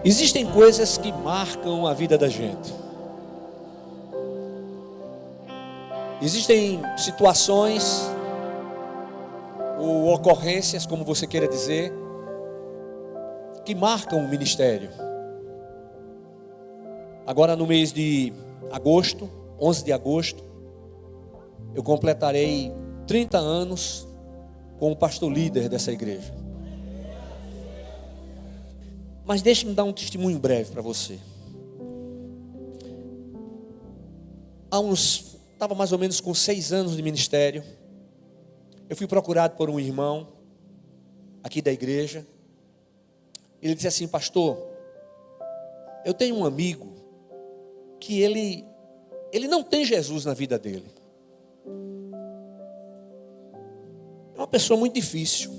Existem coisas que marcam a vida da gente. Existem situações ou ocorrências, como você queira dizer, que marcam o ministério. Agora no mês de agosto, 11 de agosto, eu completarei 30 anos como pastor líder dessa igreja. Mas deixe-me dar um testemunho breve para você. Estava mais ou menos com 6 anos de ministério. Eu fui procurado por um irmão aqui da igreja. Ele disse assim: pastor, eu tenho um amigo que ele não tem Jesus na vida dele. É uma pessoa muito difícil,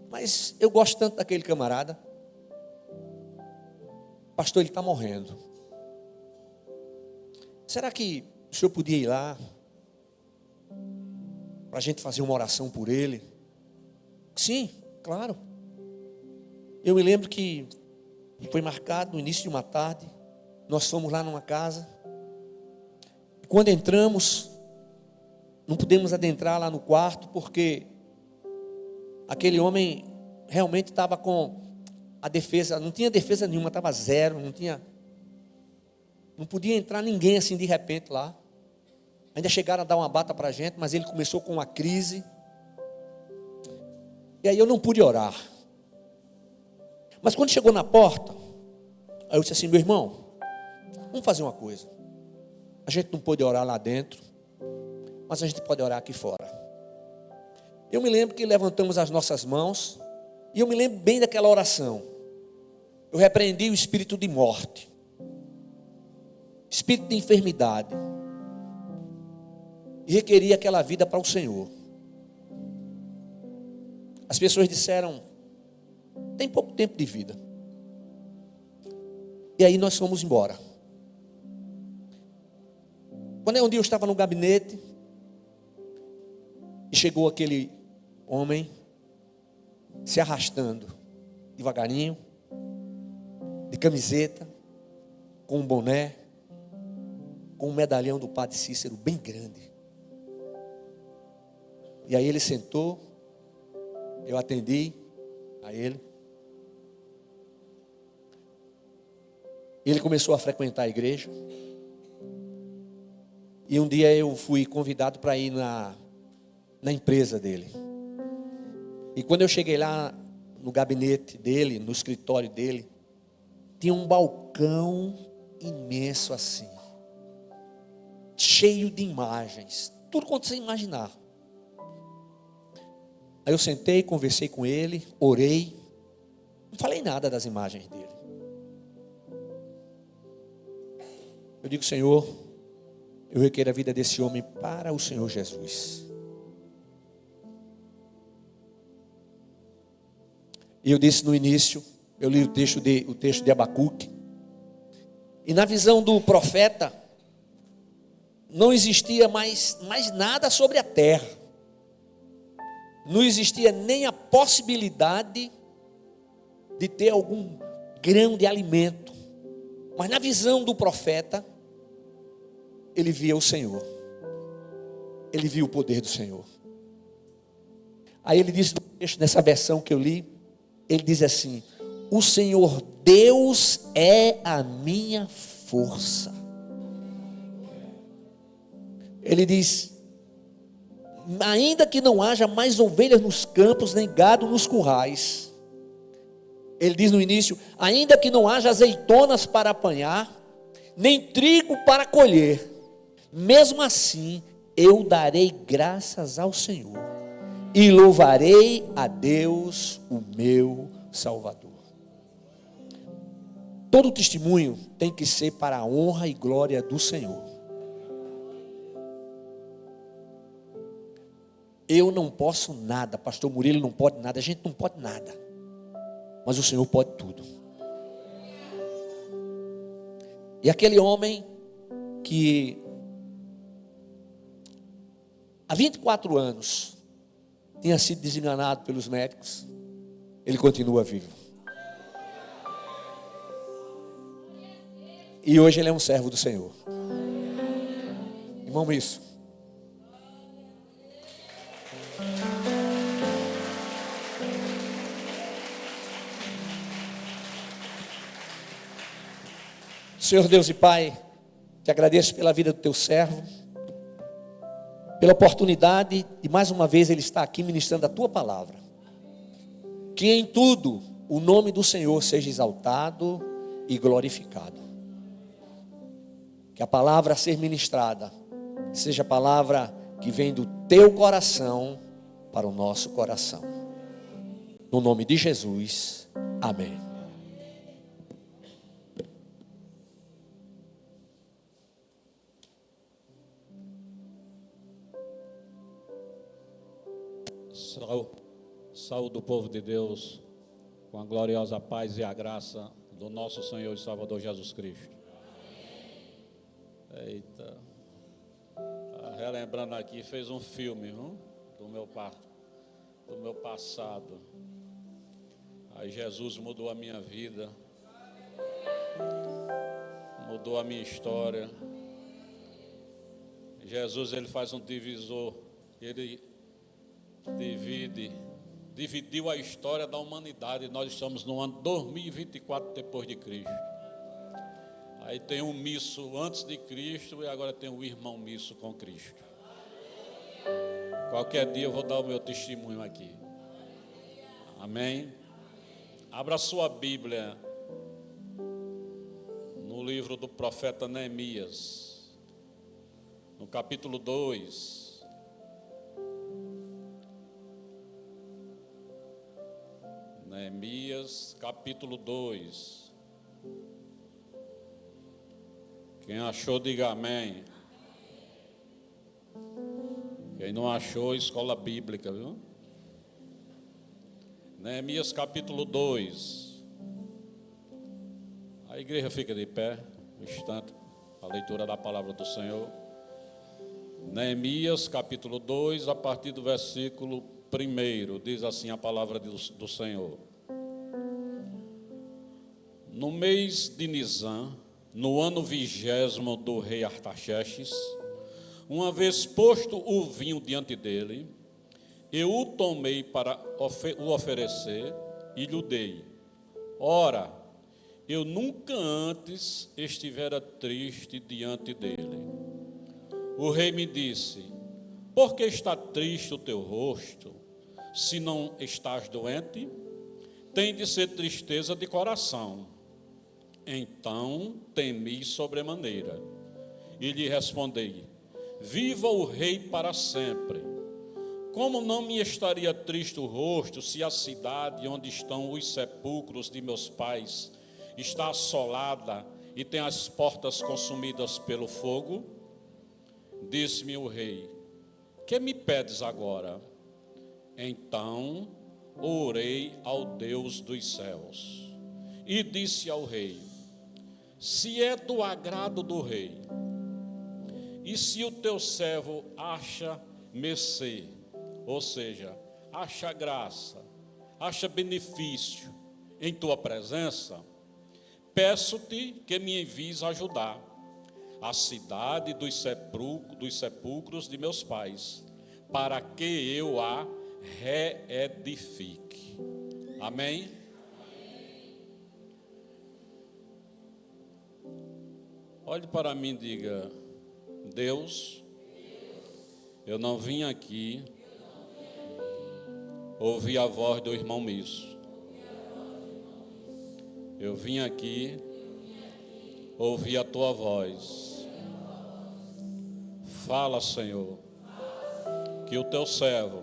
mas eu gosto tanto daquele camarada. Pastor, ele está morrendo. Será que o senhor podia ir lá para a gente fazer uma oração por ele? Sim, claro. Eu me lembro que foi marcado no início de uma tarde. Nós fomos lá numa casa. Quando entramos, não pudemos adentrar lá no quarto, porque aquele homem realmente estava com a defesa, não tinha defesa nenhuma, estava zero, não podia entrar ninguém assim de repente lá. Ainda chegaram a dar uma bata para a gente, mas ele começou com uma crise. E aí eu não pude orar. Mas quando chegou na porta, aí eu disse assim: meu irmão, vamos fazer uma coisa. A gente não pôde orar lá dentro, mas a gente pode orar aqui fora. Eu me lembro que levantamos as nossas mãos, e eu me lembro bem daquela oração. Eu repreendi o espírito de morte, espírito de enfermidade, e requeri aquela vida para o Senhor. As pessoas disseram: tem pouco tempo de vida. E aí nós fomos embora. Quando um dia eu estava no gabinete, e chegou aquele homem se arrastando devagarinho, de camiseta, com um boné, com um medalhão do Padre Cícero bem grande. E aí ele sentou, eu atendi a ele. Ele começou a frequentar a igreja. E um dia eu fui convidado para ir na empresa dele. E quando eu cheguei lá no gabinete dele, no escritório dele, tinha um balcão imenso assim, cheio de imagens, tudo quanto você imaginar. Aí eu sentei, conversei com ele, orei, não falei nada das imagens dele. Eu digo: Senhor, eu requero a vida desse homem para o Senhor Jesus. E eu disse no início, eu li o texto de Abacuque, e na visão do profeta, não existia mais nada sobre a terra, não existia nem a possibilidade de ter algum grão de alimento, mas na visão do profeta, ele via o Senhor, ele via o poder do Senhor. Aí ele disse no texto, nessa versão que eu li, ele diz assim: o Senhor Deus é a minha força. Ele diz: ainda que não haja mais ovelhas nos campos, nem gado nos currais. Ele diz no início: ainda que não haja azeitonas para apanhar, nem trigo para colher, mesmo assim eu darei graças ao Senhor e louvarei a Deus, o meu Salvador. Todo testemunho tem que ser para a honra e glória do Senhor. Eu não posso nada, pastor Murilo não pode nada, a gente não pode nada, mas o Senhor pode tudo. E aquele homem que há 24 anos tinha sido desenganado pelos médicos, ele continua vivo. E hoje ele é um servo do Senhor. Irmão, isso. Senhor Deus e Pai, te agradeço pela vida do teu servo, pela oportunidade de mais uma vez ele estar aqui ministrando a tua palavra. Que em tudo o nome do Senhor seja exaltado e glorificado. Que a palavra a ser ministrada seja a palavra que vem do teu coração para o nosso coração. No nome de Jesus, amém. Saúde o povo de Deus com a gloriosa paz e a graça do nosso Senhor e Salvador Jesus Cristo. Eita, relembrando aqui, fez um filme do meu passado. Aí Jesus mudou a minha vida, mudou a minha história. Jesus, ele faz um divisor, ele dividiu a história da humanidade. Nós estamos no ano 2024 depois de Cristo. Aí tem um misso antes de Cristo e agora tem o irmão misso com Cristo. Qualquer dia eu vou dar o meu testemunho aqui. Amém? Abra sua Bíblia no livro do profeta Neemias, no capítulo 2. Neemias, capítulo 2. Quem achou, diga amém. Quem não achou, escola bíblica, viu? Neemias, capítulo 2. A igreja fica de pé, um instante, a leitura da palavra do Senhor. Neemias, capítulo 2, a partir do versículo 1, diz assim a palavra do Senhor. No mês de Nisan, no ano 20º do rei Artaxerxes, uma vez posto o vinho diante dele, eu o tomei para o oferecer e lhe dei. Ora, eu nunca antes estivera triste diante dele. O rei me disse: por que está triste o teu rosto, se não estás doente? Tem de ser tristeza de coração. Então temi sobremaneira e lhe respondi: viva o rei para sempre. Como não me estaria triste o rosto, se a cidade onde estão os sepulcros de meus pais está assolada e tem as portas consumidas pelo fogo? Disse-me o rei: que me pedes agora? Então orei ao Deus dos céus e disse ao rei: se é do agrado do rei, e se o teu servo acha mercê, ou seja, acha graça, acha benefício em tua presença, peço-te que me envies ajudar a cidade dos sepulcros de meus pais, para que eu a reedifique. Amém? Olhe para mim e diga: Deus, eu não vim aqui ouvir a voz do irmão Misso. Eu vim aqui ouvir a tua voz. Fala, Senhor, que o teu servo,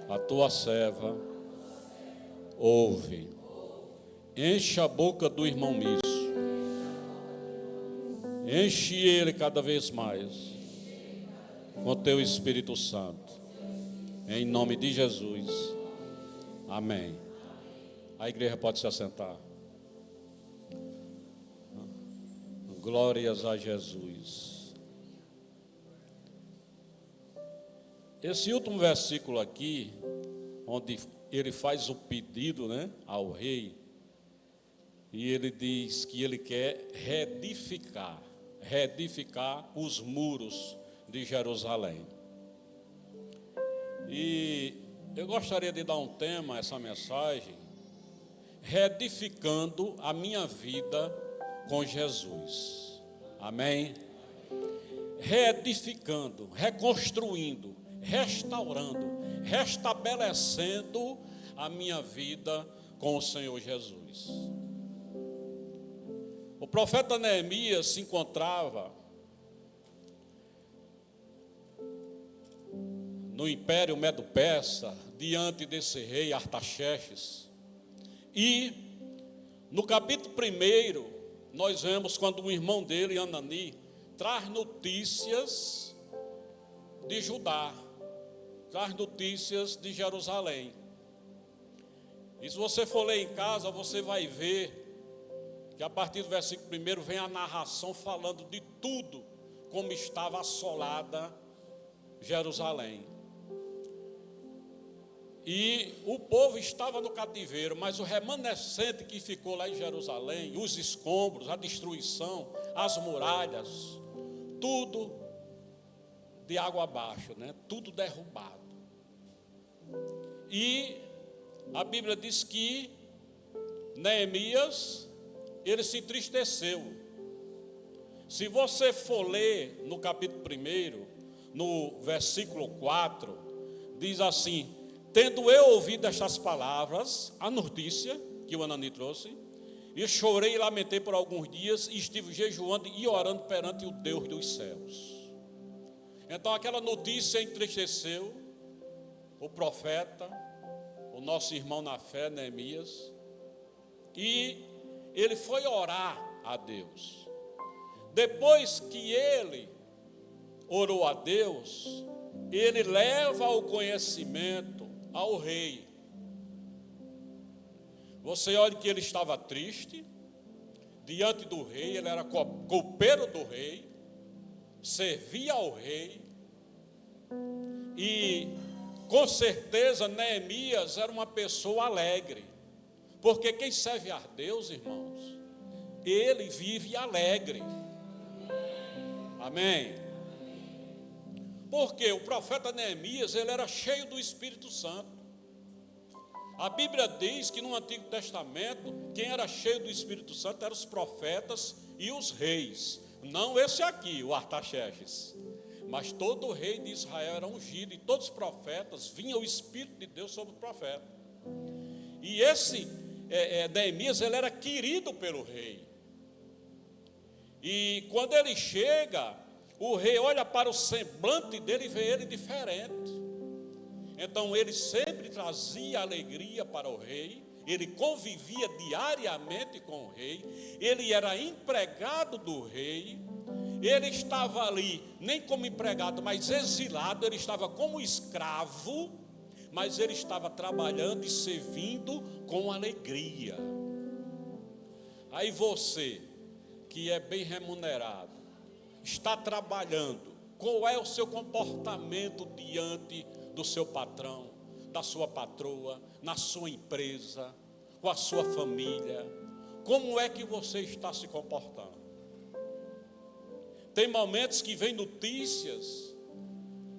a tua serva, ouve. Enche a boca do irmão Misso. Enche ele cada vez mais com o teu Espírito Santo. Em nome de Jesus. Amém. A igreja pode se assentar. Glórias a Jesus. Esse último versículo aqui, onde ele faz o pedido, ao rei, E ele diz que ele quer reedificar os muros de Jerusalém. E eu gostaria de dar um tema a essa mensagem: reedificando a minha vida com Jesus. Amém? Reedificando, reconstruindo, restaurando, restabelecendo a minha vida com o Senhor Jesus. O profeta Neemias se encontrava no Império Medo-Persa, diante desse rei Artaxerxes. E no capítulo 1, nós vemos quando o irmão dele, Anani, traz notícias de Judá, traz notícias de Jerusalém. E se você for ler em casa, você vai ver que a partir do versículo 1 vem a narração falando de tudo, como estava assolada Jerusalém. E o povo estava no cativeiro, mas o remanescente que ficou lá em Jerusalém, os escombros, a destruição, as muralhas, tudo de água abaixo, né? Tudo derrubado. E a Bíblia diz que Neemias, ele se entristeceu. Se você for ler no capítulo 1, no versículo 4, diz assim: tendo eu ouvido estas palavras, a notícia que o Anani trouxe, e chorei e lamentei por alguns dias, e estive jejuando e orando perante o Deus dos céus. Então aquela notícia entristeceu o profeta, o nosso irmão na fé, Neemias, e ele foi orar a Deus. Depois que ele orou a Deus, ele leva ao conhecimento ao rei. Você olha que ele estava triste diante do rei, ele era copeiro do rei, servia ao rei, e com certeza Neemias era uma pessoa alegre, porque quem serve a Deus, irmãos, ele vive alegre. Amém? Porque o profeta Neemias, ele era cheio do Espírito Santo. A Bíblia diz que no Antigo Testamento, quem era cheio do Espírito Santo eram os profetas e os reis. Não esse aqui, o Artaxerxes. Mas todo o rei de Israel era ungido, e todos os profetas, vinha o Espírito de Deus sobre o profeta. E esse Neemias, ele era querido pelo rei. E quando ele chega, o rei olha para o semblante dele e vê ele diferente. Então ele sempre trazia alegria para o rei, ele convivia diariamente com o rei, ele era empregado do rei, ele estava ali, nem como empregado, mas exilado, ele estava como escravo, mas ele estava trabalhando e servindo com alegria. Aí você, que é bem remunerado, está trabalhando, qual é o seu comportamento diante do seu patrão, da sua patroa, na sua empresa, com a sua família? Como é que você está se comportando? Tem momentos que vem notícias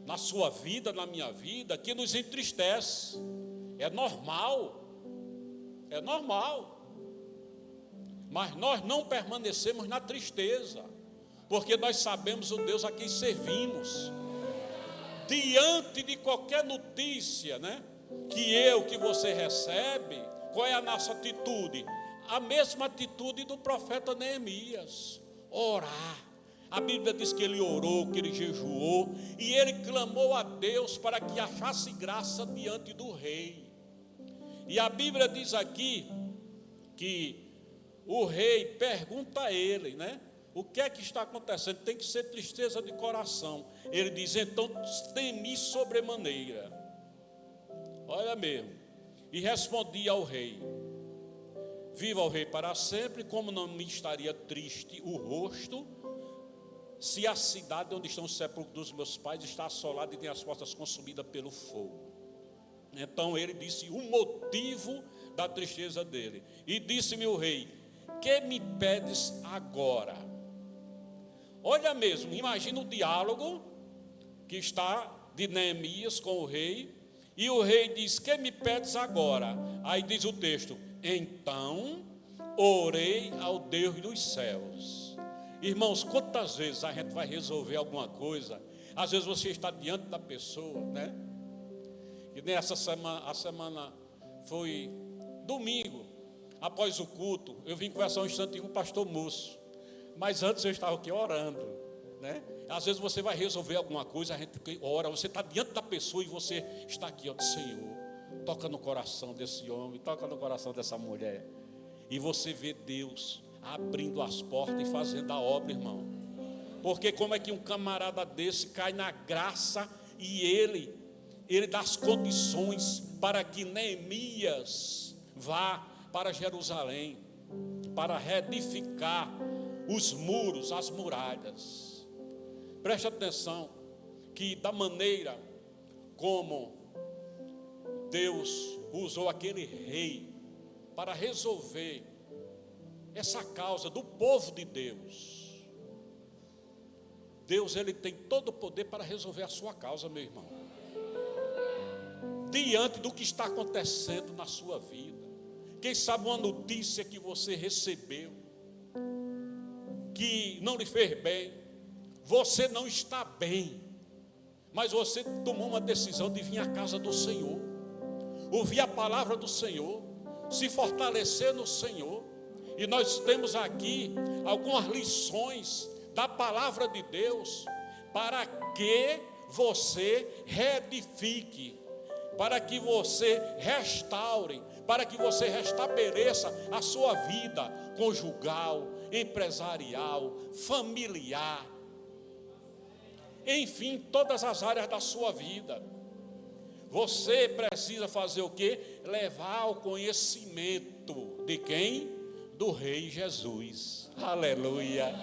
na sua vida, na minha vida, que nos entristece. É normal. É normal. Mas nós não permanecemos na tristeza, porque nós sabemos o Deus a quem servimos. Diante de qualquer notícia, né, que você recebe, qual é a nossa atitude? A mesma atitude do profeta Neemias: orar. A Bíblia diz que ele orou, que ele jejuou, e ele clamou a Deus para que achasse graça diante do rei. E a Bíblia diz aqui que o rei pergunta a ele, né? O que é que está acontecendo? Tem que ser tristeza de coração. Ele diz: então temi sobremaneira. Olha mesmo. E respondi ao rei: viva o rei para sempre, como não me estaria triste o rosto, se a cidade onde estão os sepulcros dos meus pais está assolada e tem as portas consumidas pelo fogo. Então ele disse o motivo da tristeza dele. E disse-me o rei: que me pedes agora? Olha mesmo, imagina o diálogo que está de Neemias com o rei, e o rei diz, que me pedes agora? Aí diz o texto, então orei ao Deus dos céus. Irmãos, quantas vezes a gente vai resolver alguma coisa? Às vezes você está diante da pessoa, né? E nessa semana, a semana foi domingo, após o culto, eu vim conversar um instante com o pastor Múcio, mas antes eu estava aqui orando, né? Às vezes você vai resolver alguma coisa, a gente ora, você está diante da pessoa e você está aqui, ó, Senhor, toca no coração desse homem, toca no coração dessa mulher, e você vê Deus abrindo as portas e fazendo a obra, irmão. Porque como é que um camarada desse cai na graça e ele dá as condições para que Neemias vá para Jerusalém, para reedificar os muros, as muralhas. Preste atenção que da maneira como Deus usou aquele rei para resolver essa causa do povo de Deus, Deus, ele tem todo o poder para resolver a sua causa, meu irmão. Diante do que está acontecendo na sua vida, quem sabe uma notícia que você recebeu, que não lhe fez bem, você não está bem, mas você tomou uma decisão de vir à casa do Senhor, ouvir a palavra do Senhor, se fortalecer no Senhor, e nós temos aqui algumas lições da palavra de Deus, para que você reedifique, para que você restaure, para que você restabeleça a sua vida conjugal, empresarial, familiar, enfim, todas as áreas da sua vida. Você precisa fazer o quê? Levar ao conhecimento de quem? Do Rei Jesus. Aleluia.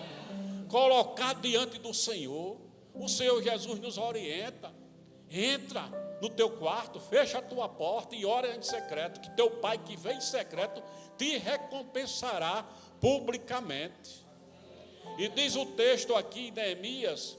Colocar diante do Senhor. O Senhor Jesus nos orienta. Entra no teu quarto, fecha a tua porta e ora em secreto, que teu Pai que vem em secreto te recompensará publicamente. E diz o texto aqui em Neemias,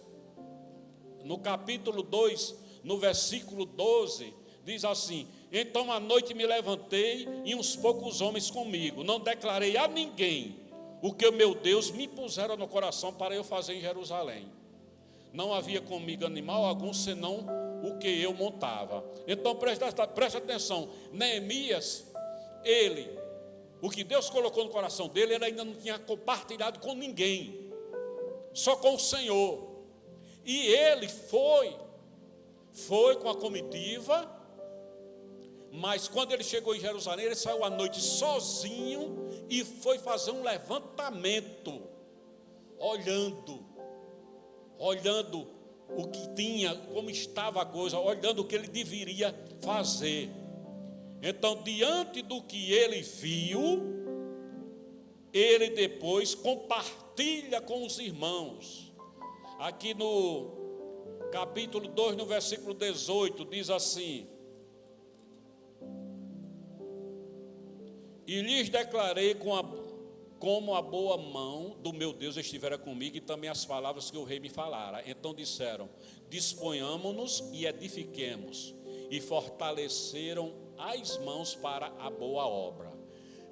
no capítulo 2, no versículo 12, diz assim: então à noite me levantei e uns poucos homens comigo, não declarei a ninguém o que o meu Deus me pusera no coração para eu fazer em Jerusalém. Não havia comigo animal algum, senão o que eu montava. Então preste atenção, Neemias, o que Deus colocou no coração dele, ele ainda não tinha compartilhado com ninguém, só com o Senhor. E ele foi com a comitiva, mas quando ele chegou em Jerusalém, ele saiu à noite sozinho e foi fazer um levantamento, olhando o que tinha, como estava a coisa, olhando o que ele deveria fazer. Então, diante do que ele viu, ele depois compartilha com os irmãos. Aqui no capítulo 2, no versículo 18, diz assim: e lhes declarei como a boa mão do meu Deus estivera comigo, e também as palavras que o rei me falara. Então disseram: disponhamos-nos e edifiquemos, e fortaleceram as mãos para a boa obra.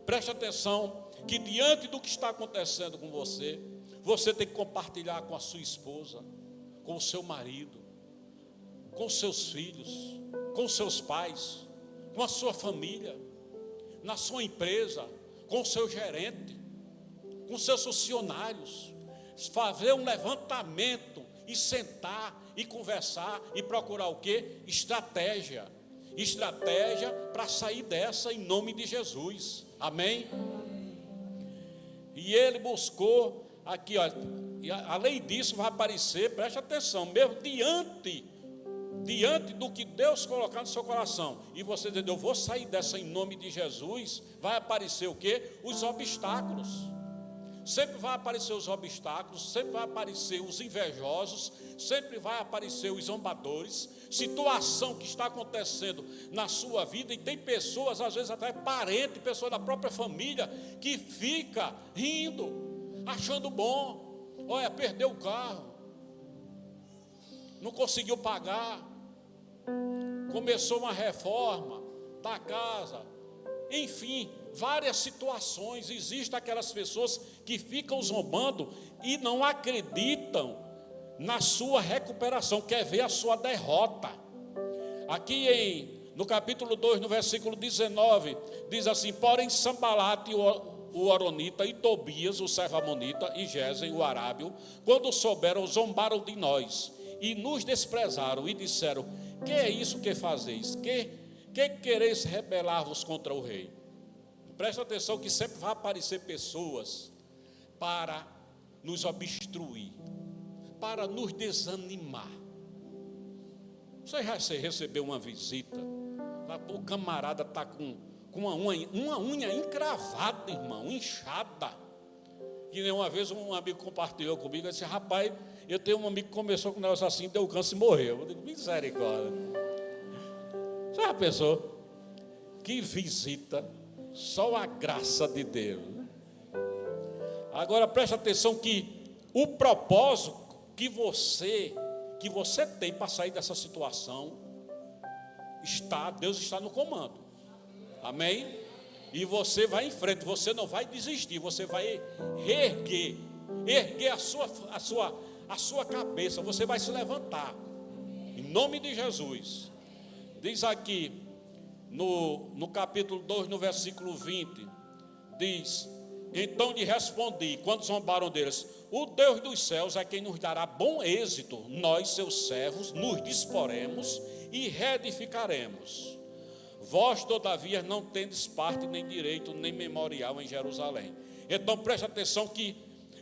Preste atenção que diante do que está acontecendo com você, você tem que compartilhar com a sua esposa, com o seu marido, com os seus filhos, com os seus pais, com a sua família, na sua empresa, com o seu gerente, com seus funcionários, fazer um levantamento e sentar e conversar e procurar o quê? Estratégia para sair dessa, em nome de Jesus, amém? E ele buscou aqui, ó, e além disso vai aparecer, preste atenção, mesmo diante do que Deus colocar no seu coração, e você diz: eu vou sair dessa em nome de Jesus, vai aparecer o quê? Os obstáculos. sempre vai aparecer os obstáculos, sempre vai aparecer os invejosos, sempre vai aparecer os zombadores, situação que está acontecendo na sua vida, e tem pessoas, às vezes até parentes, pessoas da própria família, que fica rindo, achando bom. Olha, perdeu o carro, não conseguiu pagar, começou uma reforma da casa, enfim, várias situações. Existem aquelas pessoas que ficam zombando e não acreditam na sua recuperação, quer ver a sua derrota. Aqui no capítulo 2, no versículo 19, diz assim: porém Sambalate, o Horonita, e Tobias, o servo amonita, e Gesem, o arábio, quando souberam, zombaram de nós e nos desprezaram e disseram: que é isso que fazeis? Que quereis rebelar-vos contra o rei? Presta atenção que sempre vai aparecer pessoas para nos obstruir, para nos desanimar. Você já recebeu uma visita, o camarada está com uma unha encravada, irmão, inchada. Que nem uma vez um amigo compartilhou comigo, disse: rapaz, eu tenho um amigo que começou com um negócio assim, deu câncer e morreu. Eu digo: misericórdia. Você já pensou? Que visita, só a graça de Deus. Agora preste atenção que o propósito que você tem para sair dessa situação, Deus está no comando. Amém? E você vai em frente, você não vai desistir, você vai erguer a sua cabeça, você vai se levantar, em nome de Jesus. Diz aqui, no capítulo 2, no versículo 20, diz: então lhe respondi, quando zombaram deles: o Deus dos céus é quem nos dará bom êxito, nós, seus servos, nos disporemos e reedificaremos. Vós, todavia, não tendes parte, nem direito, nem memorial em Jerusalém. Então preste atenção que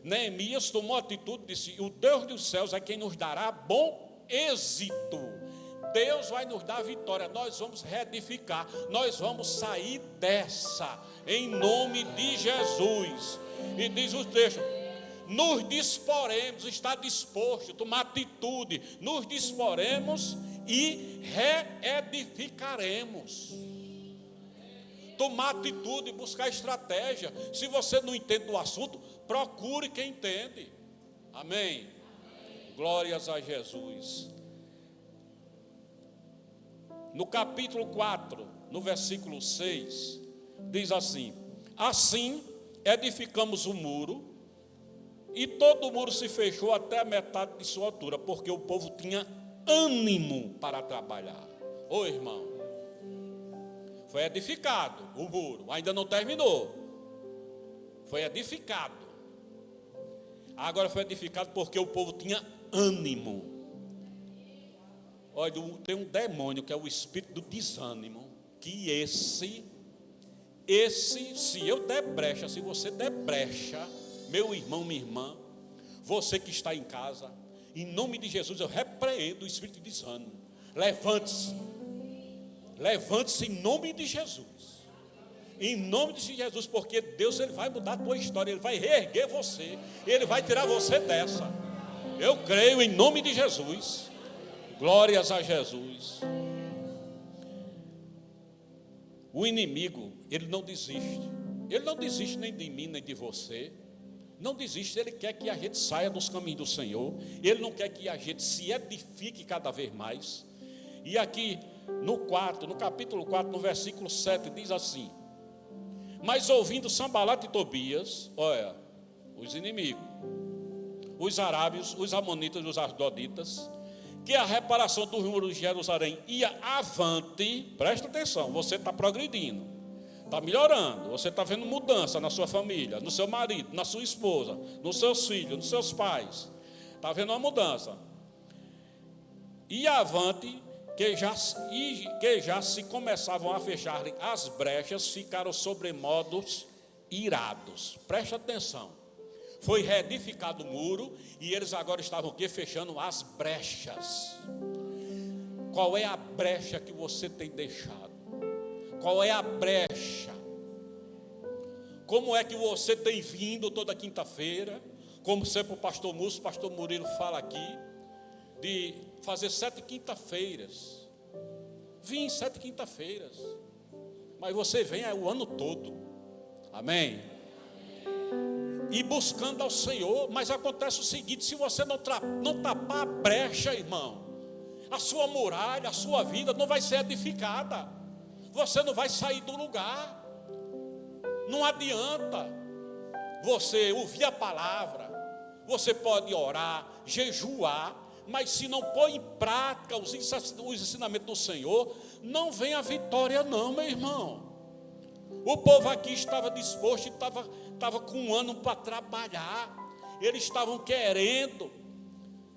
Neemias tomou atitude e disse: o Deus dos céus é quem nos dará bom êxito. Deus vai nos dar vitória, nós vamos reedificar, nós vamos sair dessa, em nome de Jesus. E diz o texto: nos disporemos, está disposto, tomar atitude, nos disporemos e reedificaremos. Tomar atitude, buscar estratégia. Se você não entende do assunto, procure quem entende. Amém? Glórias a Jesus. No capítulo 4, no versículo 6, diz assim: assim edificamos o muro, e todo o muro se fechou até a metade de sua altura, porque o povo tinha ânimo para trabalhar. Ô irmão, foi edificado o muro, ainda não terminou. Foi edificado. Agora foi edificado porque o povo tinha ânimo. Olha, tem um demônio que é o espírito do desânimo, que esse, se eu der brecha, se você der brecha, meu irmão, minha irmã, você que está em casa, em nome de Jesus, eu repreendo o espírito de desânimo. Levante-se em nome de Jesus, em nome de Jesus, porque Deus, Ele vai mudar a tua história, Ele vai reerguer você, Ele vai tirar você dessa. Eu creio em nome de Jesus. Glórias a Jesus. O inimigo, ele não desiste. Ele não desiste nem de mim, nem de você. Não desiste, ele quer que a gente saia dos caminhos do Senhor. Ele não quer que a gente se edifique cada vez mais. E aqui no capítulo 4, no versículo 7, diz assim: mas ouvindo Sambalate e Tobias, olha, os inimigos, os arábios, os amonitas e os asdoditas, que a reparação dos muros de Jerusalém ia avante. Presta atenção, você está progredindo, está melhorando, você está vendo mudança na sua família, no seu marido, na sua esposa, nos seus filhos, nos seus pais, está vendo uma mudança. E avante, que já se começavam a fechar as brechas, ficaram sobremodos irados. Presta atenção. Foi reedificado o muro e eles agora estavam aqui fechando as brechas. Qual é a brecha que você tem deixado? Qual é a brecha? como é que você tem vindo toda quinta-feira, como sempre o pastor Múcio, o pastor Murilo fala aqui, de fazer 7 quinta-feiras. Vim 7 quinta-feiras, mas você vem o ano todo, amém? E buscando ao Senhor, mas acontece o seguinte: se você não tapar a brecha, irmão, a sua muralha, a sua vida não vai ser edificada, você não vai sair do lugar. Não adianta você ouvir a palavra, você pode orar, jejuar, mas se não pôr em prática os ensinamentos do Senhor, não vem a vitória não, meu irmão. O povo aqui estava disposto, estava com um ano para trabalhar, eles estavam querendo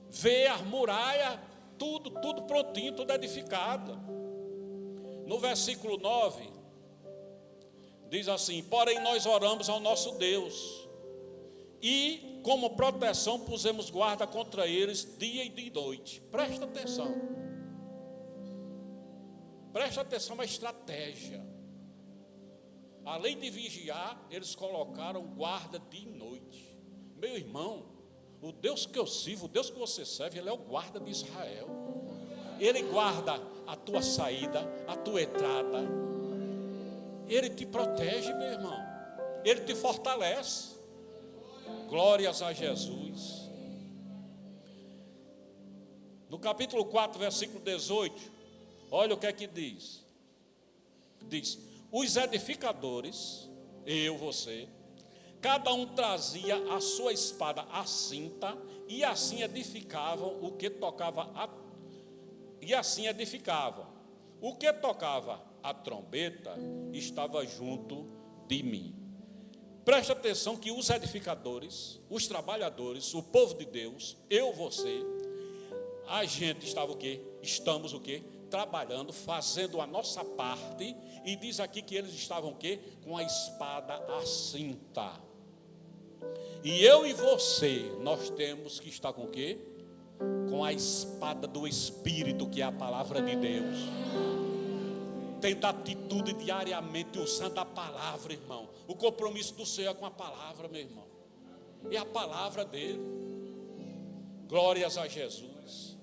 ver a muralha, tudo prontinho, tudo edificado. No versículo 9, diz assim: porém nós oramos ao nosso Deus, e como proteção pusemos guarda contra eles dia e de noite. Presta atenção à estratégia. Além de vigiar, eles colocaram guarda de noite. Meu irmão, o Deus que eu sirvo, o Deus que você serve, Ele é o guarda de Israel. Ele guarda a tua saída, a tua entrada. Ele te protege, meu irmão. Ele te fortalece. Glórias a Jesus. No capítulo 4, versículo 18, olha o que é que diz. Diz: os edificadores, eu, você, cada um trazia a sua espada à cinta, e assim edificavam o que tocava o que tocava a trombeta estava junto de mim. Preste atenção que os edificadores, os trabalhadores, o povo de Deus, eu, você, a gente estava o quê? Estamos o quê? Trabalhando, fazendo a nossa parte, e diz aqui que eles estavam o quê? Com a espada à cinta. E eu e você, nós temos que estar com o quê? Com a espada do Espírito, que é a palavra de Deus. Tendo atitude diariamente, usando a palavra, irmão. O compromisso do Senhor é com a palavra, meu irmão. É a palavra dele. Glórias a Jesus.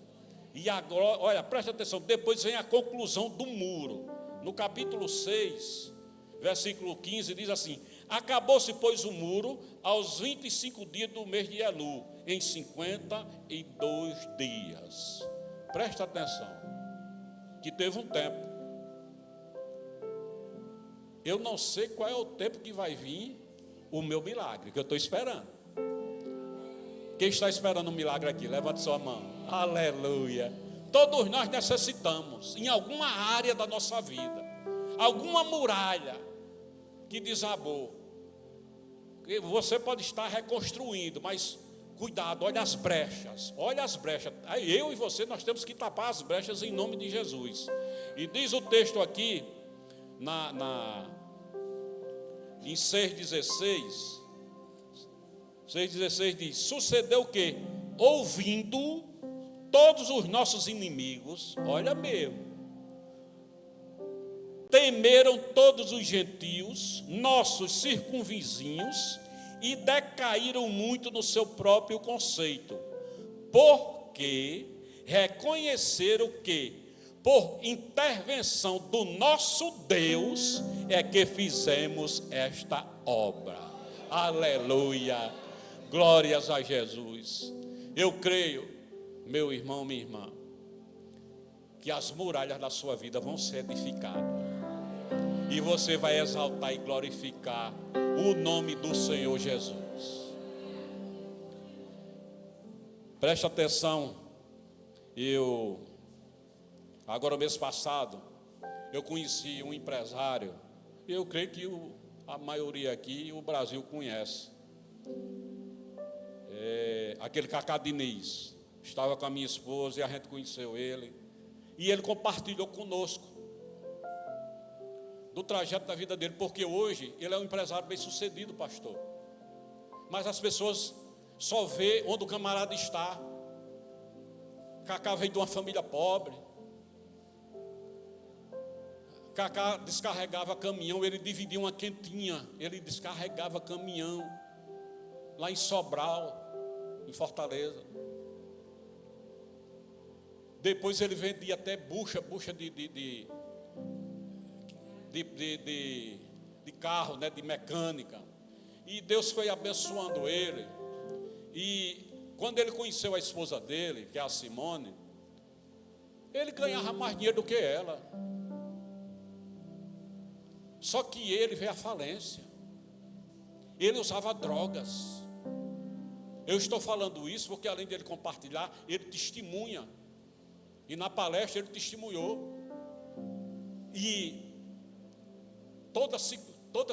E agora, olha, presta atenção, depois vem a conclusão do muro. No capítulo 6, versículo 15, diz assim: acabou-se, pois, o muro aos 25 dias do mês de Elu, em 52 dias. Presta atenção, que teve um tempo. Eu não sei qual é o tempo que vai vir o meu milagre, que eu estou esperando. Quem está esperando um milagre aqui? Levante sua mão. Aleluia. Todos nós necessitamos, em alguma área da nossa vida, alguma muralha que desabou. Você pode estar reconstruindo, mas cuidado, olha as brechas. Aí eu e você, nós temos que tapar as brechas em nome de Jesus. E diz o texto aqui, em 6,16 diz: sucedeu o quê? Ouvindo todos os nossos inimigos, olha mesmo, temeram todos os gentios, nossos circunvizinhos, e decaíram muito no seu próprio conceito, porque reconheceram que por intervenção do nosso Deus é que fizemos esta obra. Aleluia. Glórias a Jesus. Eu creio, meu irmão, minha irmã, que as muralhas da sua vida vão ser edificadas. E você vai exaltar e glorificar o nome do Senhor Jesus. Preste atenção. Agora, mês passado, eu conheci um empresário, eu creio que a maioria aqui, o Brasil conhece. Aquele Cacá Diniz, estava com a minha esposa e a gente conheceu ele. E ele compartilhou conosco do trajeto da vida dele, porque hoje ele é um empresário bem sucedido, pastor. Mas as pessoas só vê onde o camarada está. Cacá veio de uma família pobre. Cacá descarregava caminhão, ele dividia uma quentinha, ele descarregava caminhão, lá em Sobral, em Fortaleza. Depois ele vendia até bucha de carro, né, de mecânica. E Deus foi abençoando ele. E quando ele conheceu a esposa dele, que é a Simone, ele ganhava mais dinheiro do que ela. Só que ele veio à falência. Ele usava drogas. Eu estou falando isso porque além de ele compartilhar, ele testemunha. E na palestra ele testemunhou. E toda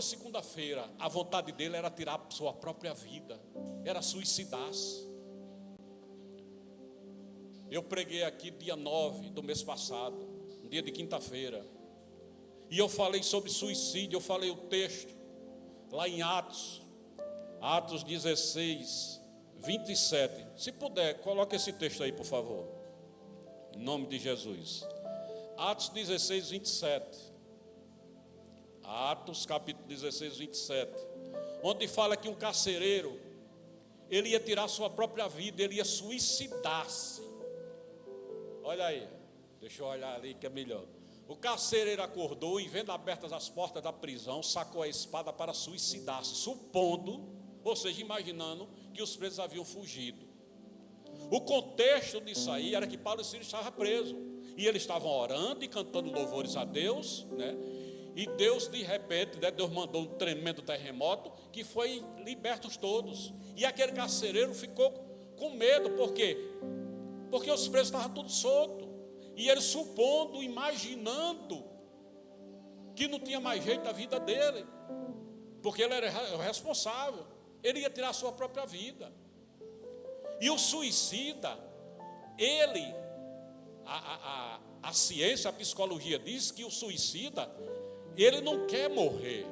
segunda-feira a vontade dele era tirar a sua própria vida, era suicidar-se. Eu preguei aqui dia 9 do mês passado, um dia de quinta-feira, e eu falei sobre suicídio. Eu falei o texto lá em Atos 16, 27. Se puder, coloque esse texto aí, por favor, em nome de Jesus. Atos 16, 27. Atos capítulo 16, 27, onde fala que um carcereiro, ele ia tirar sua própria vida, ele ia suicidar-se. Olha aí, deixa eu olhar ali que é melhor. O carcereiro acordou e, vendo abertas as portas da prisão, sacou a espada para suicidar-se, supondo, ou seja, imaginando que os presos haviam fugido. O contexto disso aí era que Paulo e Silas estavam presos, e eles estavam orando e cantando louvores a Deus, né? E Deus, de repente, né, Deus mandou um tremendo terremoto, que foi libertos todos. E aquele carcereiro ficou com medo, por quê? Porque os presos estavam todos soltos. E ele supondo, imaginando que não tinha mais jeito da vida dele, porque ele era o responsável, ele ia tirar a sua própria vida. E o suicida, ele, a ciência, a psicologia diz que o suicida, ele não quer morrer.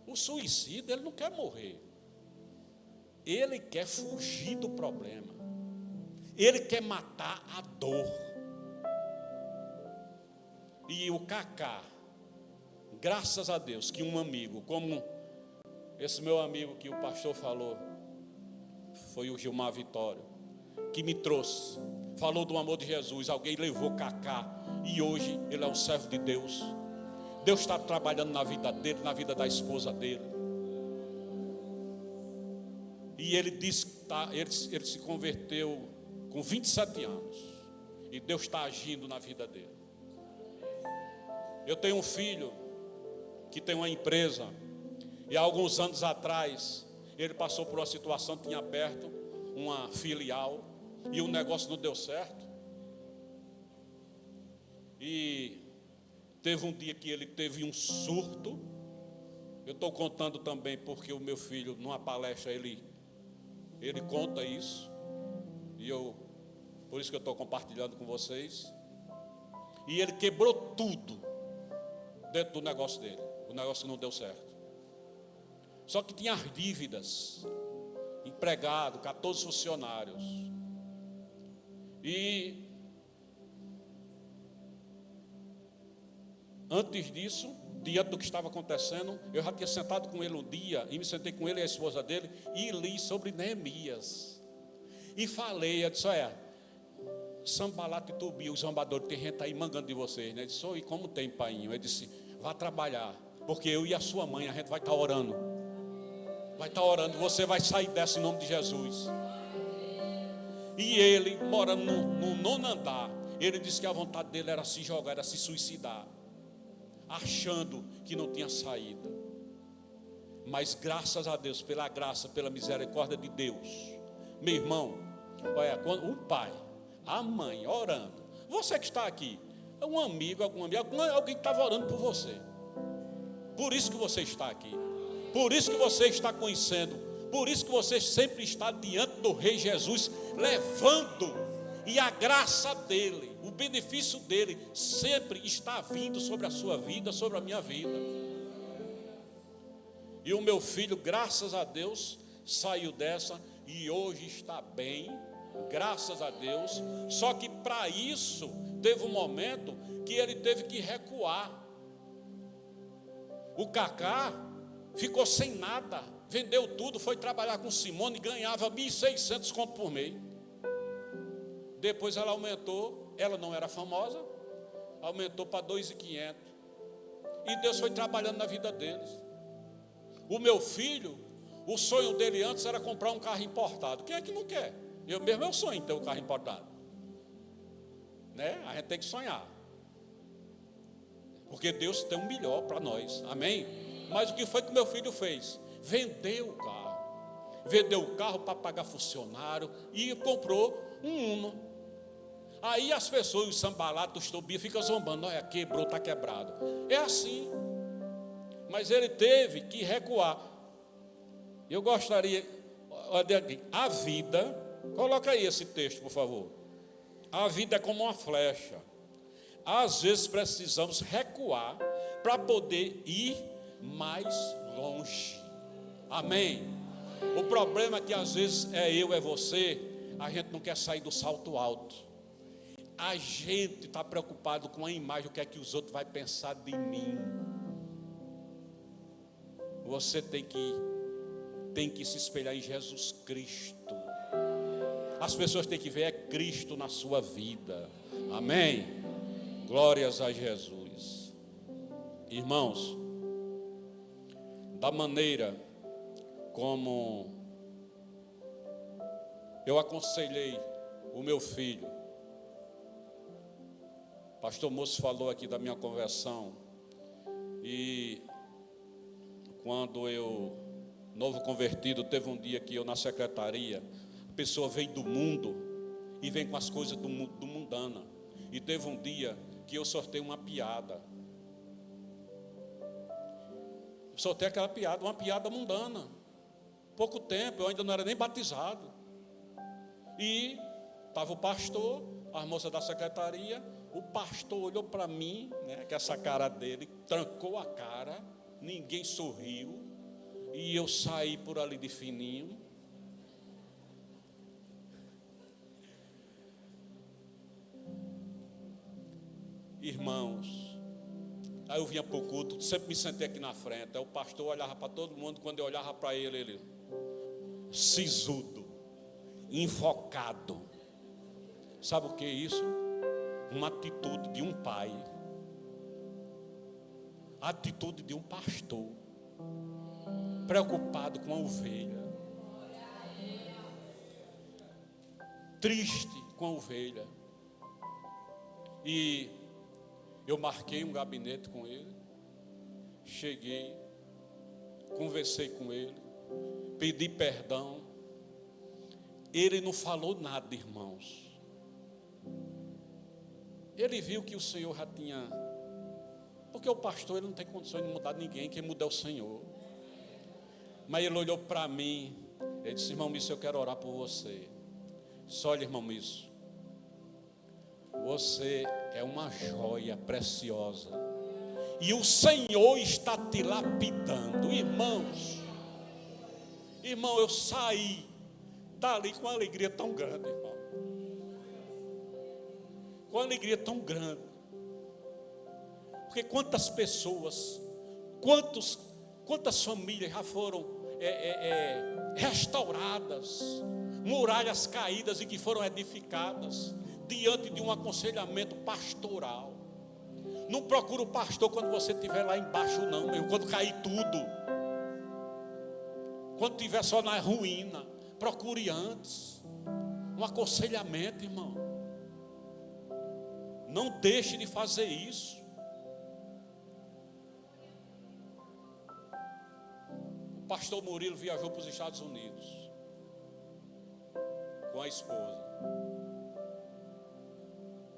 O suicida, ele não quer morrer. Ele quer fugir do problema. Ele quer matar a dor. E o Cacá, graças a Deus, que um amigo, como esse meu amigo que o pastor falou, foi o Gilmar Vitório, que me trouxe, falou do amor de Jesus. Alguém levou Cacá e hoje ele é um servo de Deus. Deus está trabalhando na vida dele, na vida da esposa dele. E ele disse que ele se converteu com 27 anos. E Deus está agindo na vida dele. Eu tenho um filho que tem uma empresa. E há alguns anos atrás, ele passou por uma situação, tinha aberto uma filial. E o negócio não deu certo. E teve um dia que ele teve um surto. Eu estou contando também porque o meu filho, numa palestra, ele conta isso. E por isso que eu estou compartilhando com vocês. E ele quebrou tudo dentro do negócio dele. O negócio não deu certo. Só que tinha as dívidas. Empregado, 14 funcionários. E antes disso, diante do que estava acontecendo, eu já tinha sentado com ele um dia, e me sentei com ele e a esposa dele, e li sobre Neemias. E falei, eu disse, olha, Sambalat e Tobias, os zombadores, tem gente aí mangando de vocês, né? Ele disse, e como tem, painho? Ele disse, vá trabalhar, porque eu e a sua mãe, a gente vai estar orando. Vai estar orando, você vai sair dessa em nome de Jesus. E ele, morando no 9º andar, ele disse que a vontade dele era se jogar, era se suicidar, achando que não tinha saída. Mas graças a Deus, pela graça, pela misericórdia de Deus, meu irmão, olha, quando o pai, a mãe orando, você que está aqui, é um amigo, alguém que estava orando por você. Por isso que você está aqui, por isso que você está conhecendo, por isso que você sempre está diante do Rei Jesus, levando, e a graça dele, o benefício dele, sempre está vindo sobre a sua vida, sobre a minha vida. E o meu filho, graças a Deus, saiu dessa e hoje está bem, graças a Deus. Só que para isso teve um momento que ele teve que recuar. O Cacá ficou sem nada, vendeu tudo, foi trabalhar com Simone e ganhava 1.600 conto por mês. Depois ela aumentou, ela não era famosa, aumentou para 2.500. E Deus foi trabalhando na vida deles. O meu filho, o sonho dele antes era comprar um carro importado. Quem é que não quer? Eu mesmo, eu sonho em ter um carro importado, né? A gente tem que sonhar, porque Deus tem um melhor para nós, amém? Mas o que foi que meu filho fez? Vendeu o carro para pagar funcionário e comprou um Uno. Aí as pessoas, os sambalatos, os tobias, ficam zombando: olha, quebrou, está quebrado. É assim. Mas ele teve que recuar. Eu gostaria, a vida, coloca aí esse texto, por favor. A vida é como uma flecha. Às vezes precisamos recuar para poder ir mais longe. Amém? O problema é que às vezes é você, a gente não quer sair do salto alto. A gente está preocupado com a imagem, o que é que os outros vão pensar de mim. Você tem que se espelhar em Jesus Cristo. As pessoas têm que ver é Cristo na sua vida. Amém? Glórias a Jesus. Irmãos, da maneira como eu aconselhei o meu filho, pastor Moço falou aqui da minha conversão, e quando eu, novo convertido, teve um dia que eu na secretaria, a pessoa vem do mundo e vem com as coisas do mundana, e teve um dia que eu sorteei uma piada, sorteei aquela piada, uma piada mundana, pouco tempo, eu ainda não era nem batizado, e estava o pastor, as moças da secretaria. O pastor olhou para mim, né, com essa cara dele, trancou a cara, ninguém sorriu, e eu saí por ali de fininho. Irmãos, aí eu vinha para o culto, sempre me sentei aqui na frente, aí o pastor olhava para todo mundo, quando eu olhava para ele sisudo, enfocado. Sabe o que é isso? Uma atitude de um pai, a atitude de um pastor, preocupado com a ovelha, triste com a ovelha. E eu marquei um gabinete com ele, cheguei, conversei com ele, pedi perdão. Ele não falou nada, irmãos. Ele viu que o Senhor já tinha, porque o pastor ele não tem condições de mudar ninguém, quem muda é o Senhor. Mas ele olhou para mim, ele disse: irmão Misso, eu quero orar por você. Só olha, irmão Misso, você é uma joia preciosa, e o Senhor está te lapidando. Irmão, eu saí dali com uma alegria tão grande, irmão. Com uma alegria tão grande. Porque quantas pessoas, quantas famílias já foram restauradas, muralhas caídas e que foram edificadas diante de um aconselhamento pastoral. Não procura o pastor quando você estiver lá embaixo, não, meu, quando cair tudo, quando estiver só na ruína. Procure antes um aconselhamento, irmão. Não deixe de fazer isso. O pastor Murilo viajou para os Estados Unidos com a esposa.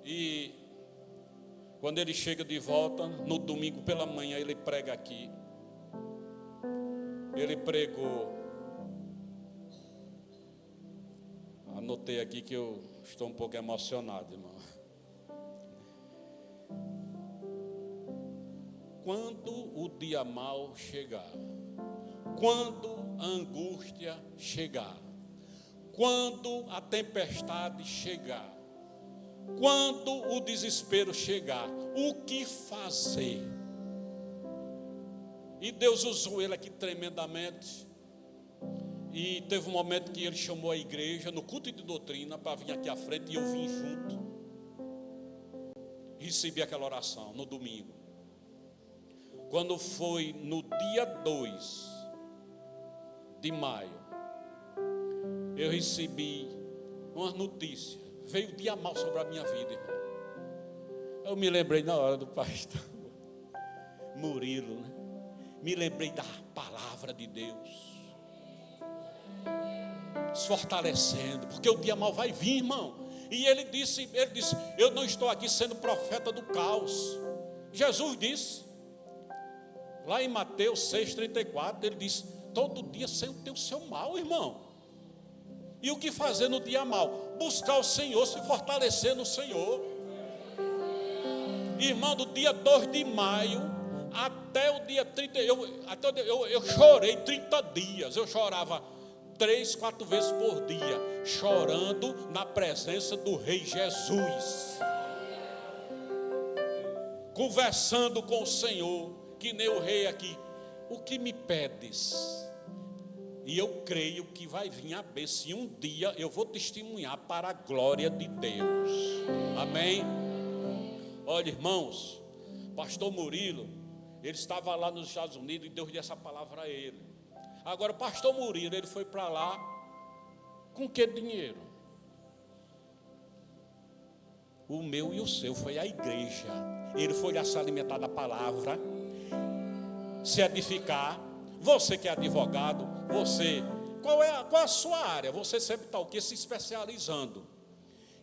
E quando ele chega de volta, no domingo pela manhã, ele prega aqui. Ele pregou. Anotei aqui que eu estou um pouco emocionado, irmão. Quando o dia mau chegar, quando a angústia chegar, quando a tempestade chegar, quando o desespero chegar, o que fazer? E Deus usou ele aqui tremendamente. E teve um momento que ele chamou a igreja no culto de doutrina para vir aqui à frente, e eu vim junto. Recebi aquela oração no domingo. Quando foi no dia 2 de maio, eu recebi uma notícia. Veio um dia mal sobre a minha vida, irmão. Eu me lembrei na hora do pastor Murilo, né? Me lembrei da palavra de Deus se fortalecendo, porque o dia mal vai vir, irmão. E ele disse, eu não estou aqui sendo profeta do caos. Jesus disse, lá em Mateus 6,34, ele disse, todo dia tem o seu mal, irmão. E o que fazer no dia mal? Buscar o Senhor, se fortalecer no Senhor. Irmão, do dia 2 de maio até o dia 30, eu chorei 30 dias. Eu chorava 3, 4 vezes por dia, chorando na presença do Rei Jesus, conversando com o Senhor, que nem o rei aqui. O que me pedes? E eu creio que vai vir a bênção. E um dia eu vou testemunhar para a glória de Deus. Amém? Olha, irmãos, pastor Murilo, ele estava lá nos Estados Unidos e Deus deu essa palavra a ele. Agora, o pastor Murilo, ele foi para lá com que dinheiro? O meu e o seu foi a igreja. Ele foi lá se alimentar da palavra, se edificar. Você que é advogado, qual é a sua área? Você sempre está o quê? Se especializando.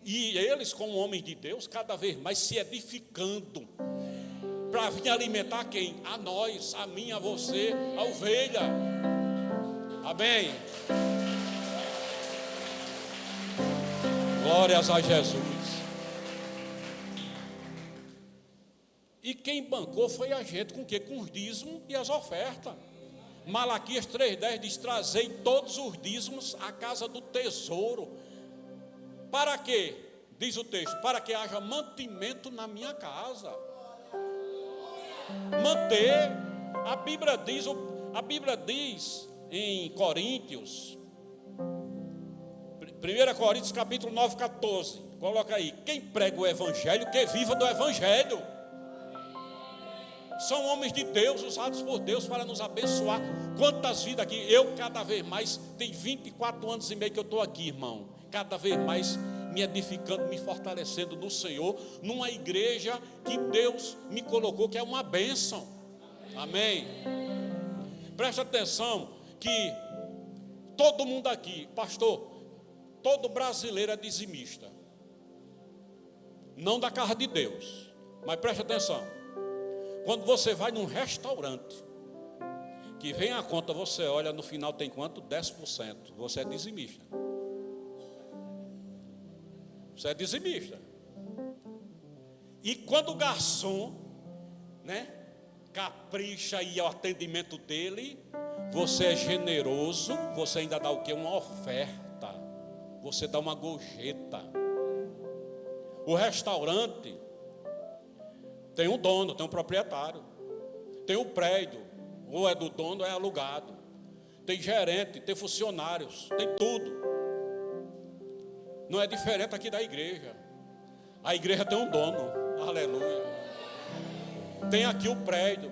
E eles, como homens de Deus, cada vez mais se edificando, para vir alimentar quem? A nós, a mim, a você, a ovelha. Amém? Glórias a Jesus. E quem bancou foi a gente, com o quê? Com os dízimos e as ofertas. Malaquias 3,10 diz, trazei todos os dízimos à casa do tesouro. Para quê? Diz o texto, para que haja mantimento na minha casa. Manter, a Bíblia diz em Coríntios, 1 Coríntios capítulo 9, 14, coloca aí, quem prega o evangelho, que viva do evangelho. São homens de Deus, usados por Deus para nos abençoar. Quantas vidas aqui, eu cada vez mais, tem 24 anos e meio que eu estou aqui, irmão, cada vez mais me edificando, me fortalecendo no Senhor, numa igreja que Deus me colocou, que é uma bênção. Amém? Preste atenção que todo mundo aqui, pastor, todo brasileiro é dizimista. Não da casa de Deus, mas preste atenção. Quando você vai num restaurante, que vem a conta, você olha, no final tem quanto? 10%. Você é dizimista. Você é dizimista. E quando o garçom, né, capricha e o atendimento dele, você é generoso, você ainda dá o quê? Uma oferta. Você dá uma gorjeta. O restaurante tem um dono, tem um proprietário, tem um prédio, ou é do dono ou é alugado, tem gerente, tem funcionários, tem tudo. Não é diferente aqui da igreja. A igreja tem um dono, aleluia. Tem aqui o prédio,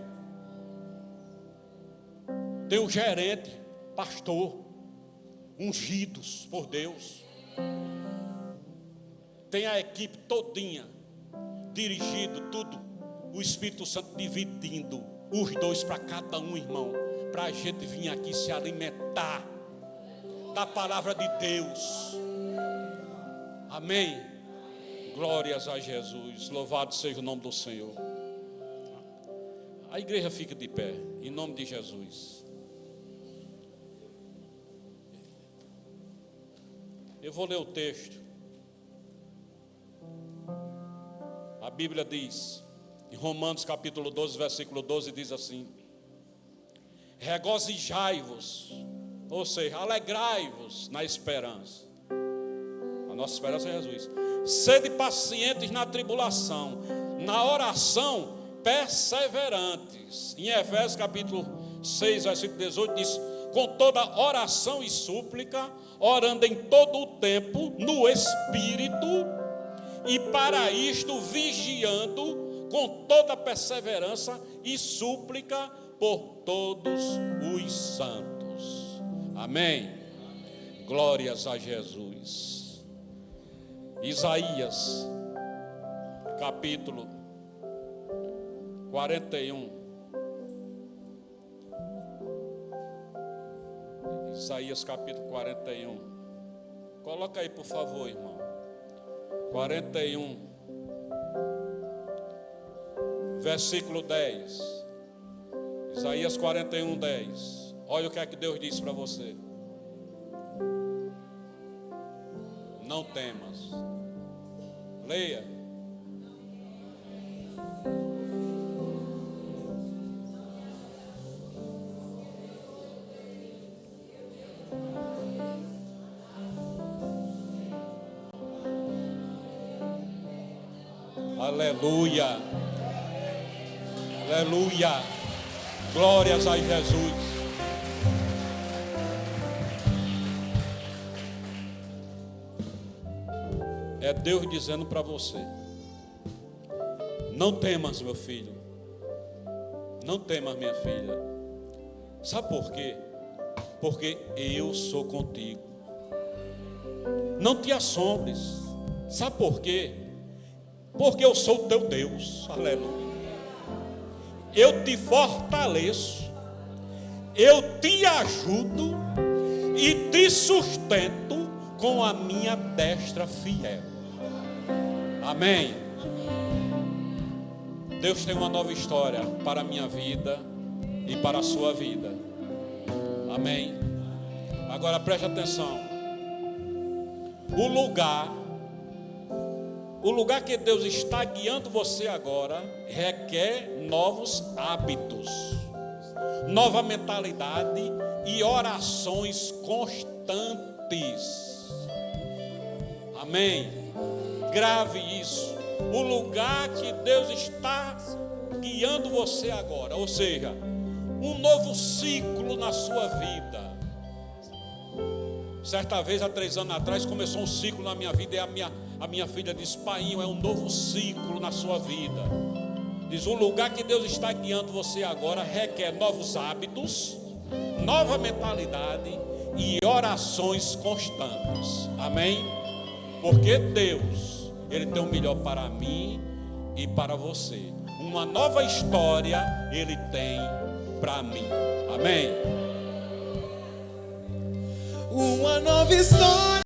tem o gerente, pastor, ungidos por Deus, tem a equipe todinha, dirigido tudo, o Espírito Santo dividindo os dois para cada um, irmão, para a gente vir aqui se alimentar da palavra de Deus. Amém? Glórias a Jesus, louvado seja o nome do Senhor. A igreja fica de pé, em nome de Jesus. Eu vou ler o texto. A Bíblia diz, em Romanos capítulo 12, versículo 12, diz assim: regozijai-vos, ou seja, alegrai-vos na esperança. A nossa esperança é Jesus. Sede pacientes na tribulação, na oração perseverantes. Em Efésios capítulo 6, versículo 18 diz: com toda oração e súplica, orando em todo o tempo no Espírito, e para isto vigiando com toda perseverança e súplica por todos os santos. Amém. Glórias a Jesus. Isaías capítulo 41. Isaías capítulo 41. Coloca aí, por favor, irmão. 41, versículo 10. Isaías 41, 10. Olha o que é que Deus disse para você. Não temas. Leia. Aleluia. Aleluia. Glórias a Jesus. É Deus dizendo para você: não temas, meu filho. Não temas, minha filha. Sabe por quê? Porque eu sou contigo. Não te assombres. Sabe por quê? Porque eu sou o teu Deus. Aleluia. Eu te fortaleço, eu te ajudo e te sustento com a minha destra fiel. Amém. Deus tem uma nova história para a minha vida e para a sua vida. Amém. Agora preste atenção. O lugar que Deus está guiando você agora requer novos hábitos, nova mentalidade e orações constantes. Amém. Grave isso. O lugar que Deus está guiando você agora, ou seja, um novo ciclo na sua vida. Certa vez, há 3 anos atrás, começou um ciclo na minha vida, e a minha filha disse: Painho, é um novo ciclo na sua vida. Diz: o lugar que Deus está guiando você agora requer novos hábitos, nova mentalidade e orações constantes. Amém? Porque Deus, Ele tem o melhor para mim e para você. Uma nova história Ele tem para mim. Amém? Uma nova história.